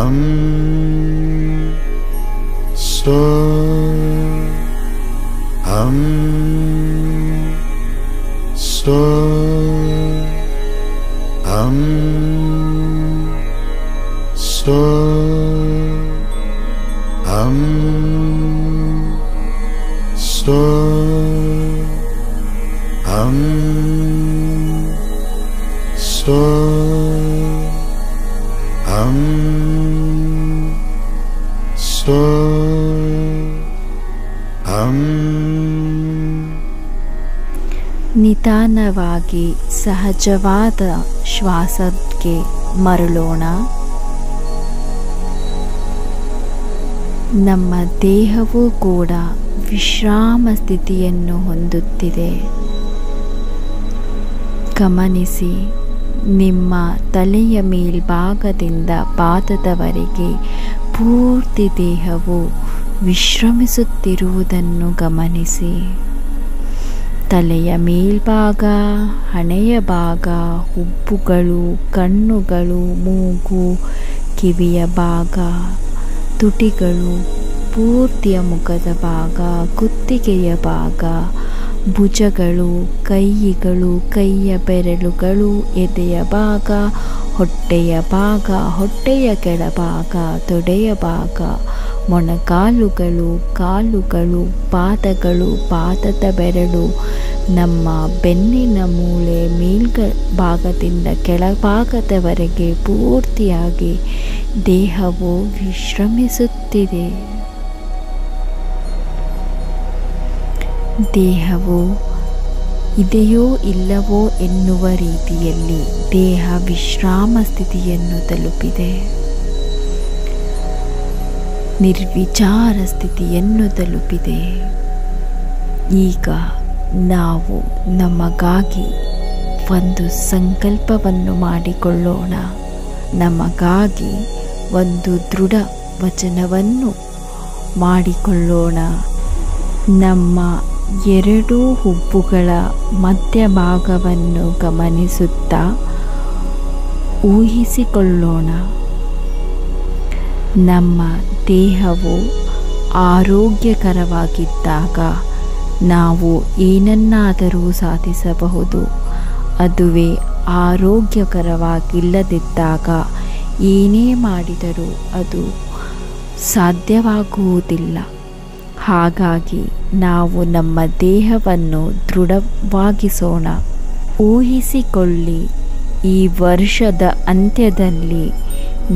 So so so so so so ನಿಧಾನವಾಗಿ ಸಹಜವಾದ ಶ್ವಾಸಕ್ಕೆ ಮರಳೋಣ. ನಮ್ಮ ದೇಹವೂ ಕೂಡ ವಿಶ್ರಾಮ ಸ್ಥಿತಿಯನ್ನು ಹೊಂದುತ್ತಿದೆ. ಗಮನಿಸಿ, ನಿಮ್ಮ ತಲೆಯ ಮೇಲ್ಭಾಗದಿಂದ ಪಾದದವರೆಗೆ ಪೂರ್ತಿ ದೇಹವು ವಿಶ್ರಮಿಸುತ್ತಿರುವುದನ್ನು ಗಮನಿಸಿ. ತಲೆಯ ಮೇಲ್ಭಾಗ, ಹಣೆಯ ಭಾಗ, ಹುಬ್ಬುಗಳು, ಕಣ್ಣುಗಳು, ಮೂಗು, ಕಿವಿಯ ಭಾಗ, ತುಟಿಗಳು, ಪೂರ್ತಿಯ ಮುಖದ ಭಾಗ, ಕುತ್ತಿಗೆಯ ಭಾಗ, ಭುಜಗಳು, ಕೈಗಳು, ಕೈಯ ಬೆರಳುಗಳು, ಎದೆಯ ಭಾಗ, ಹೊಟ್ಟೆಯ ಭಾಗ, ಹೊಟ್ಟೆಯ ಕೆಳಭಾಗ, ತೊಡೆಯ ಭಾಗ, ಮೊಣಕಾಲುಗಳು, ಕಾಲುಗಳು, ಪಾದಗಳು, ಪಾದದ ಬೆರಳು, ನಮ್ಮ ಬೆನ್ನಿನ ಮೂಳೆ ಮೇಲ್ಭಾಗದಿಂದ ಕೆಳಭಾಗದವರೆಗೆ ಪೂರ್ತಿಯಾಗಿ ದೇಹವು ವಿಶ್ರಮಿಸುತ್ತಿದೆ. ದೇಹವು ಇದೆಯೋ ಇಲ್ಲವೋ ಎನ್ನುವ ರೀತಿಯಲ್ಲಿ ದೇಹ ವಿಶ್ರಾಮ ಸ್ಥಿತಿಯನ್ನು ತಲುಪಿದೆ. ನಿರ್ವಿಚಾರ ಸ್ಥಿತಿಯನ್ನು ತಲುಪಿದೆ. ಈಗ ನಾವು ನಮಗಾಗಿ ಒಂದು ಸಂಕಲ್ಪವನ್ನು ಮಾಡಿಕೊಳ್ಳೋಣ. ನಮಗಾಗಿ ಒಂದು ದೃಢ ವಚನವನ್ನು ಮಾಡಿಕೊಳ್ಳೋಣ. ನಮ್ಮ ಎರಡೂ ಹುಬ್ಬುಗಳ ಮಧ್ಯಭಾಗವನ್ನು ಗಮನಿಸುತ್ತಾ ಊಹಿಸಿಕೊಳ್ಳೋಣ. ನಮ್ಮ ದೇಹವು ಆರೋಗ್ಯಕರವಾಗಿದ್ದಾಗ ನಾವು ಏನನ್ನಾದರೂ ಸಾಧಿಸಬಹುದು. ಅದುವೇ ಆರೋಗ್ಯಕರವಾಗಿಲ್ಲದಿದ್ದಾಗ ಏನೇ ಮಾಡಿದರೂ ಅದು ಸಾಧ್ಯವಾಗುವುದಿಲ್ಲ. ಹಾಗಾಗಿ ನಾವು ನಮ್ಮ ದೇಹವನ್ನು ದೃಢವಾಗಿಸೋಣ. ಊಹಿಸಿಕೊಳ್ಳಿ, ಈ ವರ್ಷದ ಅಂತ್ಯದಲ್ಲಿ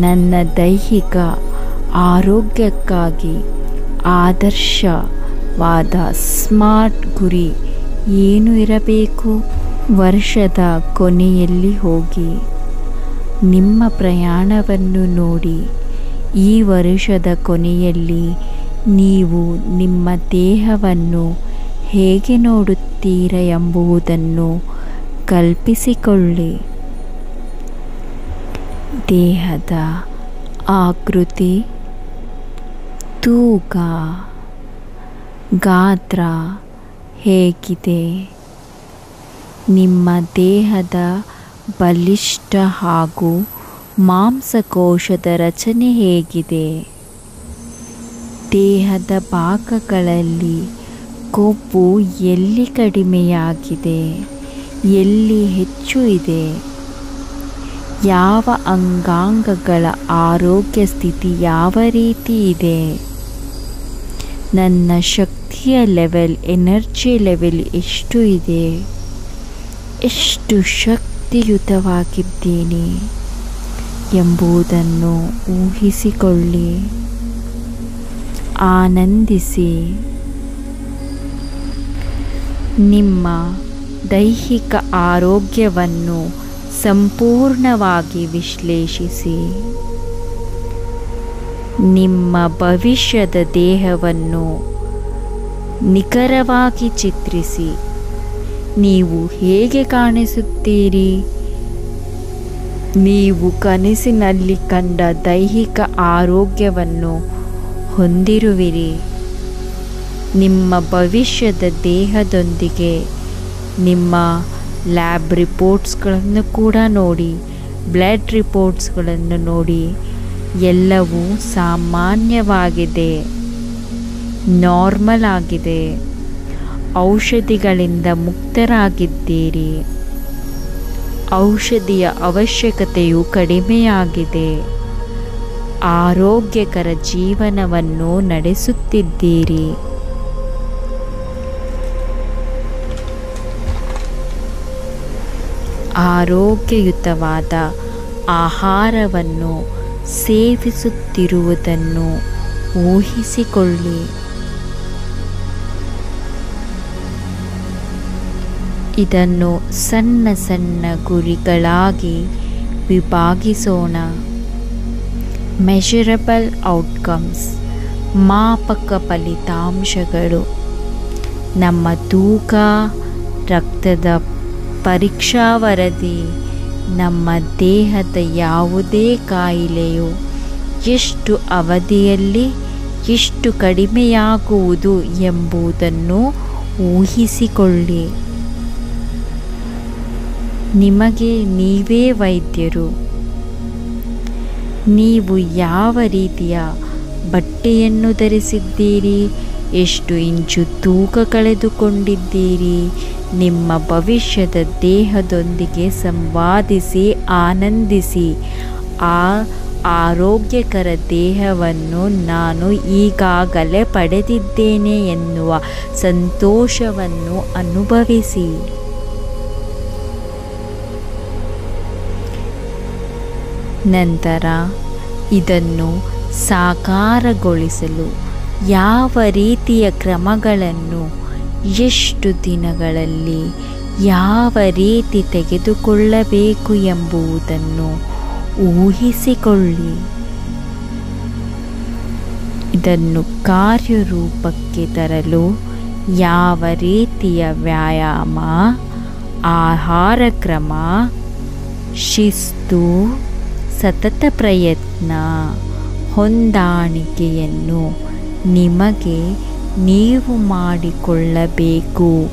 ನನ್ನ ದೈಹಿಕ ಆರೋಗ್ಯಕ್ಕಾಗಿ ಆದರ್ಶವಾದ ಸ್ಮಾರ್ಟ್ ಗುರಿ ಏನು ಇರಬೇಕು? ವರ್ಷದ ಕೊನೆಯಲ್ಲಿ ಹೋಗಿ ನಿಮ್ಮ ಪ್ರಯಾಣವನ್ನು ನೋಡಿ. ಈ ವರ್ಷದ ಕೊನೆಯಲ್ಲಿ ನೀವು ನಿಮ್ಮ ದೇಹವನ್ನು ಹೇಗೆ ನೋಡುತ್ತೀರ ಎಂಬುದನ್ನು ಕಲ್ಪಿಸಿಕೊಳ್ಳಿ. ದೇಹದ ಆಕೃತಿ, ತೂಕ, ಗಾತ್ರ ಹೇಗಿದೆ? ನಿಮ್ಮ ದೇಹದ ಬಲಿಷ್ಠ ಹಾಗೂ ಮಾಂಸಕೋಶದ ರಚನೆ ಹೇಗಿದೆ? ದೇಹದ ಭಾಗಗಳಲ್ಲಿ ಕೊಬ್ಬು ಎಲ್ಲಿ ಕಡಿಮೆಯಾಗಿದೆ, ಎಲ್ಲಿ ಹೆಚ್ಚು ಇದೆ? ಯಾವ ಅಂಗಾಂಗಗಳ ಆರೋಗ್ಯ ಸ್ಥಿತಿ ಯಾವ ರೀತಿ ಇದೆ? ನನ್ನ ಶಕ್ತಿಯ ಲೆವೆಲ್, ಎನರ್ಜಿ ಲೆವೆಲ್ ಎಷ್ಟು ಇದೆ? ಎಷ್ಟು ಶಕ್ತಿಯುತವಾಗಿದ್ದೀನಿ ಎಂಬುದನ್ನು ಊಹಿಸಿಕೊಳ್ಳಿ. ಆನಂದಿಸಿ. ನಿಮ್ಮ ದೈಹಿಕ ಆರೋಗ್ಯವನ್ನು ಸಂಪೂರ್ಣವಾಗಿ ವಿಶ್ಲೇಷಿಸಿ. ನಿಮ್ಮ ಭವಿಷ್ಯದ ದೇಹವನ್ನು ನಿಖರವಾಗಿ ಚಿತ್ರಿಸಿ. ನೀವು ಹೇಗೆ ಕಾಣಿಸುತ್ತೀರಿ? ನೀವು ಕನಸಿನಲ್ಲಿ ಕಂಡ ದೈಹಿಕ ಆರೋಗ್ಯವನ್ನು ಹೊಂದಿರುವಿರಿ. ನಿಮ್ಮ ಭವಿಷ್ಯದ ದೇಹದೊಂದಿಗೆ ನಿಮ್ಮ ಲ್ಯಾಬ್ ರಿಪೋರ್ಟ್ಸ್ಗಳನ್ನು ಕೂಡ ನೋಡಿ, ಬ್ಲಡ್ ರಿಪೋರ್ಟ್ಸ್ಗಳನ್ನು ನೋಡಿ. ಎಲ್ಲವೂ ಸಾಮಾನ್ಯವಾಗಿದೆ, ನಾರ್ಮಲ್ ಆಗಿದೆ. ಔಷಧಿಗಳಿಂದ ಮುಕ್ತರಾಗಿದ್ದೀರಿ. ಔಷಧಿಯ ಅವಶ್ಯಕತೆಯು ಕಡಿಮೆಯಾಗಿದೆ. ಆರೋಗ್ಯಕರ ಜೀವನವನ್ನು ನಡೆಸುತ್ತಿದ್ದೀರಿ. ಆರೋಗ್ಯಯುತವಾದ ಆಹಾರವನ್ನು ಸೇವಿಸುತ್ತಿರುವುದನ್ನು ಊಹಿಸಿಕೊಳ್ಳಿ. ಇದನ್ನು ಸಣ್ಣ ಸಣ್ಣ ಗುರಿಗಳಾಗಿ ವಿಭಾಗಿಸೋಣ. ಮೆಷರಬಲ್ ಔಟ್ಕಮ್ಸ್, ಮಾಪಕ ಫಲಿತಾಂಶಗಳು. ನಮ್ಮ ತೂಕ, ರಕ್ತದ ಪರೀಕ್ಷಾ ವರದಿ, ನಮ್ಮ ದೇಹದ ಯಾವುದೇ ಕಾಯಿಲೆಯು ಎಷ್ಟು ಅವಧಿಯಲ್ಲಿ ಎಷ್ಟು ಕಡಿಮೆಯಾಗುವುದು ಎಂಬುದನ್ನು ಊಹಿಸಿಕೊಳ್ಳಿ. ನಿಮಗೆ ನೀವೇ ವೈದ್ಯರು. ನೀವು ಯಾವ ರೀತಿಯ ಬಟ್ಟೆಯನ್ನು ಧರಿಸಿದ್ದೀರಿ, ಎಷ್ಟು ಇಂಚು ತೂಕ ಕಳೆದುಕೊಂಡಿದ್ದೀರಿ, ನಿಮ್ಮ ಭವಿಷ್ಯದ ದೇಹದೊಂದಿಗೆ ಸಂವಾದಿಸಿ ಆನಂದಿಸಿ. ಆ ಆರೋಗ್ಯಕರ ದೇಹವನ್ನು ನಾನು ಈಗಾಗಲೇ ಪಡೆದಿದ್ದೇನೆ ಎನ್ನುವ ಸಂತೋಷವನ್ನು ಅನುಭವಿಸಿ. ನಂತರ ಇದನ್ನು ಸಾಕಾರಗೊಳಿಸಲು ಯಾವ ರೀತಿಯ ಕ್ರಮಗಳನ್ನು, ಎಷ್ಟು ದಿನಗಳಲ್ಲಿ, ಯಾವ ರೀತಿ ತೆಗೆದುಕೊಳ್ಳಬೇಕು ಎಂಬುದನ್ನು ಊಹಿಸಿಕೊಳ್ಳಿ. ಇದನ್ನು ಕಾರ್ಯರೂಪಕ್ಕೆ ತರಲು ಯಾವ ರೀತಿಯ ವ್ಯಾಯಾಮ, ಆಹಾರ ಕ್ರಮ, ಶಿಸ್ತು, ಸತತ ಪ್ರಯತ್ನ, ಹೊಂದಾಣಿಕೆಯನ್ನು ನಿಮಗೆ ನೀವು ಮಾಡಿಕೊಳ್ಳಬೇಕು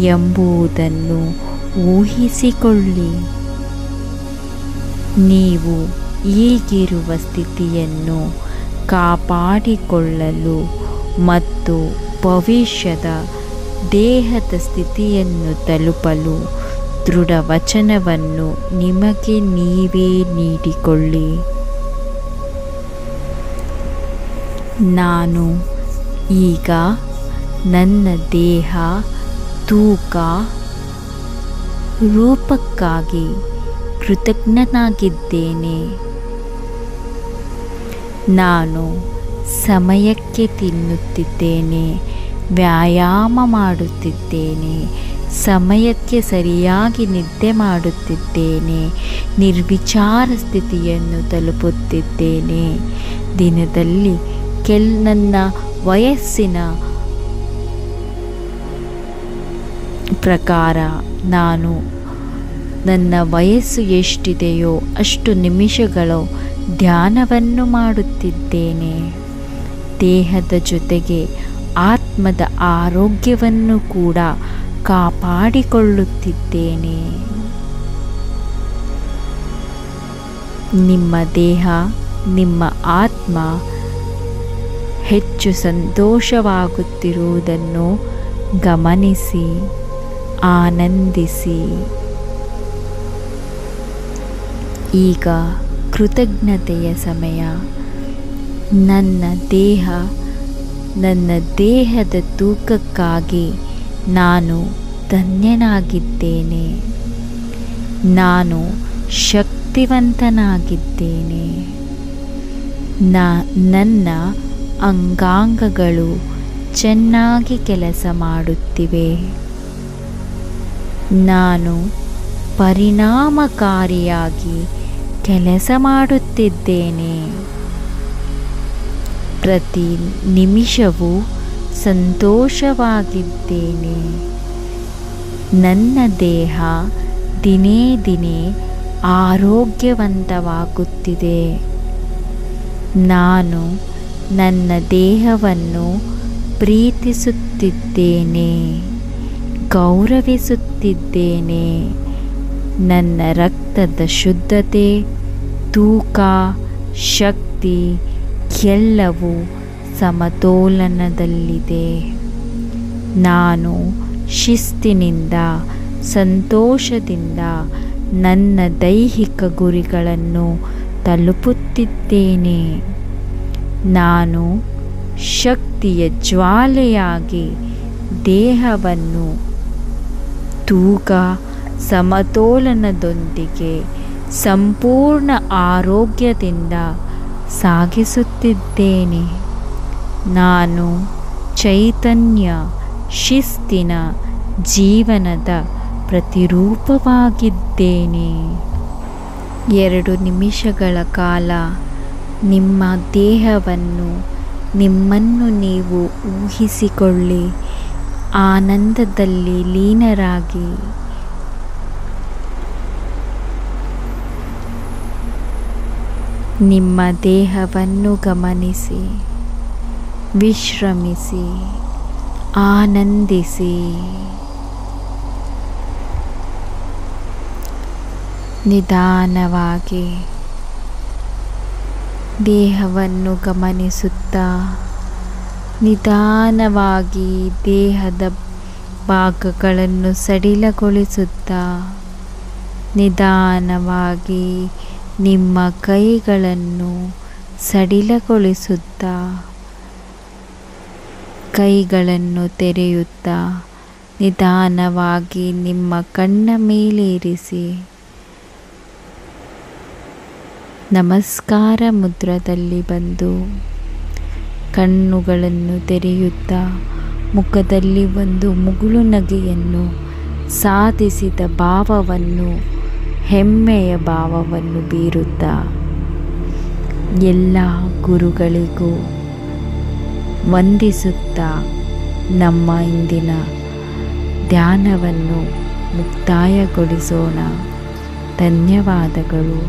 ಎಂಬುದನ್ನು ಊಹಿಸಿಕೊಳ್ಳಿ. ನೀವು ಈಗಿರುವ ಸ್ಥಿತಿಯನ್ನು ಕಾಪಾಡಿಕೊಳ್ಳಲು ಮತ್ತು ಭವಿಷ್ಯದ ದೇಹದ ಸ್ಥಿತಿಯನ್ನು ತಲುಪಲು ದೃಢ ವಚನವನ್ನು ನಿಮಗೆ ನೀವೇ ನೀಡಿಕೊಳ್ಳಿ. ನಾನು ಈಗ ನನ್ನ ದೇಹ, ತೂಕ, ರೂಪಕ್ಕಾಗಿ ಕೃತಜ್ಞನಾಗಿದ್ದೇನೆ. ನಾನು ಸಮಯಕ್ಕೆ ತಿನ್ನುತ್ತಿದ್ದೇನೆ, ವ್ಯಾಯಾಮ ಮಾಡುತ್ತಿದ್ದೇನೆ, ಸಮಯಕ್ಕೆ ಸರಿಯಾಗಿ ನಿದ್ದೆ ಮಾಡುತ್ತಿದ್ದೇನೆ, ನಿರ್ವಿಚಾರ ಸ್ಥಿತಿಯನ್ನು ತಲುಪುತ್ತಿದ್ದೇನೆ. ದಿನದಲ್ಲಿ ನನ್ನ ವಯಸ್ಸಿನ ಪ್ರಕಾರ ನಾನು ನನ್ನ ವಯಸ್ಸು ಎಷ್ಟಿದೆಯೋ ಅಷ್ಟು ನಿಮಿಷಗಳು ಧ್ಯಾನವನ್ನು ಮಾಡುತ್ತಿದ್ದೇನೆ. ದೇಹದ ಜೊತೆಗೆ ಆತ್ಮದ ಆರೋಗ್ಯವನ್ನು ಕೂಡ ಕಾಪಾಡಿಕೊಳ್ಳುತ್ತಿದ್ದೇನೆ. ನಿಮ್ಮ ದೇಹ, ನಿಮ್ಮ ಆತ್ಮ ಹೆಚ್ಚು ಸಂತೋಷವಾಗುತ್ತಿರುವುದನ್ನು ಗಮನಿಸಿ, ಆನಂದಿಸಿ. ಈಗ ಕೃತಜ್ಞತೆಯ ಸಮಯ. ನನ್ನ ದೇಹ, ನನ್ನ ದೇಹದ ತೂಕಕ್ಕಾಗಿ ನಾನು ಧನ್ಯನಾಗಿದ್ದೇನೆ. ನಾನು ಶಕ್ತಿವಂತನಾಗಿದ್ದೇನೆ. ನನ್ನ ಅಂಗಾಂಗಗಳು ಚೆನ್ನಾಗಿ ಕೆಲಸ ಮಾಡುತ್ತಿವೆ. ನಾನು ಪರಿಣಾಮಕಾರಿಯಾಗಿ ಕೆಲಸ ಮಾಡುತ್ತಿದ್ದೇನೆ. ಪ್ರತಿ ನಿಮಿಷವೂ ಸಂತೋಷವಾಗಿದ್ದೇನೆ. ನನ್ನ ದೇಹ ದಿನೇ ದಿನೇ ಆರೋಗ್ಯವಂತವಾಗುತ್ತಿದೆ. ನಾನು ನನ್ನ ದೇಹವನ್ನು ಪ್ರೀತಿಸುತ್ತಿದ್ದೇನೆ, ಗೌರವಿಸುತ್ತಿದ್ದೇನೆ. ನನ್ನ ರಕ್ತದ ಶುದ್ಧತೆ, ತೂಕ, ಶಕ್ತಿ ಶಕ್ತಿ ಎಲ್ಲವೂ ಸಮತೋಲನದಲ್ಲಿದೆ. ನಾನು ಶಿಸ್ತಿನಿಂದ ಸಂತೋಷದಿಂದ ನನ್ನ ದೈಹಿಕ ಗುರಿಗಳನ್ನು ತಲುಪುತ್ತಿದ್ದೇನೆ. ನಾನು ಶಕ್ತಿಯ ಜ್ವಾಲೆಯಾಗಿ ದೇಹವನ್ನು ತೂಕ ಸಮತೋಲನದೊಂದಿಗೆ ಸಂಪೂರ್ಣ ಆರೋಗ್ಯದಿಂದ ಸಾಗಿಸುತ್ತಿದ್ದೇನೆ. ನಾನು ಚೈತನ್ಯ ಶಿಸ್ತಿನ ಜೀವನದ ಪ್ರತಿರೂಪವಾಗಿದ್ದೇನೆ. 2 ನಿಮಿಷಗಳ ಕಾಲ ನಿಮ್ಮ ದೇಹವನ್ನು ನಿಮ್ಮನ್ನು ನೀವು ಊಹಿಸಿಕೊಳ್ಳಿ. ಆನಂದದಲ್ಲಿ ಲೀನರಾಗಿ ನಿಮ್ಮ ದೇಹವನ್ನು ಗಮನಿಸಿ, ವಿಶ್ರಮಿಸಿ, ಆನಂದಿಸಿ. ನಿಧಾನವಾಗಿ ದೇಹವನ್ನು ಗಮನಿಸುತ್ತಾ, ನಿಧಾನವಾಗಿ ದೇಹದ ಭಾಗಗಳನ್ನು ಸಡಿಲಗೊಳಿಸುತ್ತಾ, ನಿಧಾನವಾಗಿ ನಿಮ್ಮ ಕೈಗಳನ್ನು ಸಡಿಲಗೊಳಿಸುತ್ತಾ, ಕೈಗಳನ್ನು ತೆರೆಯುತ್ತಾ ನಿಧಾನವಾಗಿ ನಿಮ್ಮ ಕಣ್ಣ ಮೇಲೆ ಇರಿಸಿ ನಮಸ್ಕಾರ ಮುದ್ರದಲ್ಲಿ ಬಂದು ಕಣ್ಣುಗಳನ್ನು ತೆರೆಯುತ್ತಾ ಮುಖದಲ್ಲಿ ಒಂದು ಮುಗುಳು ನಗೆಯನ್ನು ಸಾಧಿಸಿದ ಭಾವವನ್ನು, ಹೆಮ್ಮೆಯ ಭಾವವನ್ನು ಬೀರುತ್ತಾ ಎಲ್ಲ ಗುರುಗಳಿಗೂ ವಂದಿಸುತ್ತಾ ನಮ್ಮ ಇಂದಿನ ಧ್ಯಾನವನ್ನು ಮುಕ್ತಾಯಗೊಳಿಸೋಣ. ಧನ್ಯವಾದಗಳು.